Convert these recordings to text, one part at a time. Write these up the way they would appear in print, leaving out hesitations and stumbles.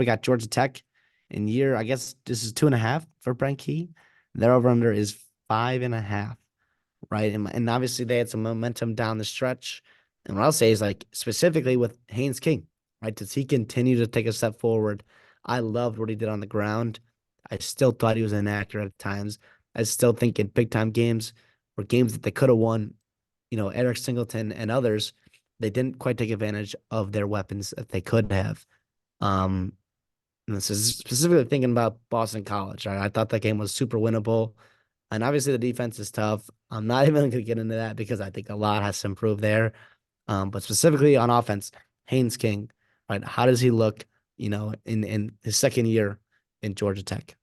We got Georgia Tech in year, I guess this is 2.5 for Brent Key. Their over under is 5.5, right? And obviously they had some momentum down the stretch. And what I'll say is like specifically with Haynes King, right? Does he continue to take a step forward? I loved what he did on the ground. I still thought he was inaccurate at times. I still think in big time games or games that they could have won, Eric Singleton and others, they didn't quite take advantage of their weapons that they could have. Um, and this is specifically thinking about Boston College. Right? I thought that game was super winnable. And obviously the defense is tough. I'm not even going to get into that because I think a lot has to improve there. But specifically on offense, Haynes King, right? How does he look, in his second year in Georgia Tech?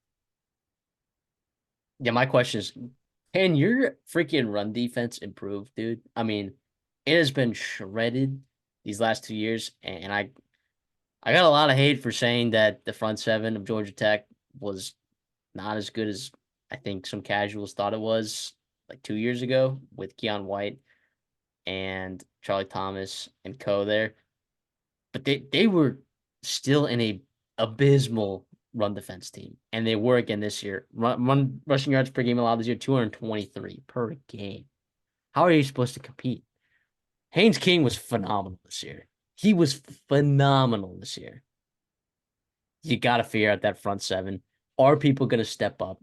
Yeah, my question is, can your freaking run defense improve, dude? I mean, it has been shredded these last 2 years, and I got a lot of hate for saying that the front seven of Georgia Tech was not as good as I think some casuals thought it was like 2 years ago with Keon White and Charlie Thomas and co there. But they were still in a abysmal run defense team, and they were again this year. Run rushing yards per game allowed this year 223 per game. How are you supposed to compete? Haynes King was phenomenal this year. He was phenomenal this year. You got to figure out that front seven. Are people going to step up?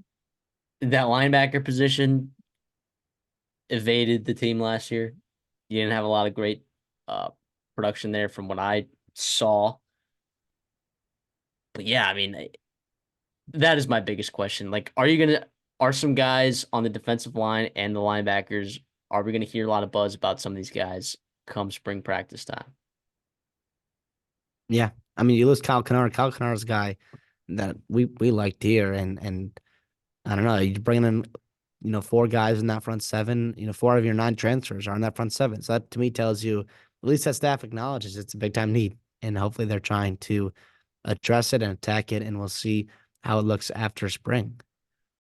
That linebacker position evaded the team last year. You didn't have a lot of great uh, production there from what I saw. But yeah, I mean, that is my biggest question. Like, are some guys on the defensive line and the linebackers, are we gonna hear a lot of buzz about some of these guys come spring practice time? Yeah. I mean, you lose Kyle Kennard. Kyle Kennard's a guy that we liked here. And I don't know, you bring in, four guys in that front seven, four of your nine transfers are in that front seven. So that to me tells you at least that staff acknowledges it's a big time need. And hopefully they're trying to address it and attack it. And we'll see how it looks after spring.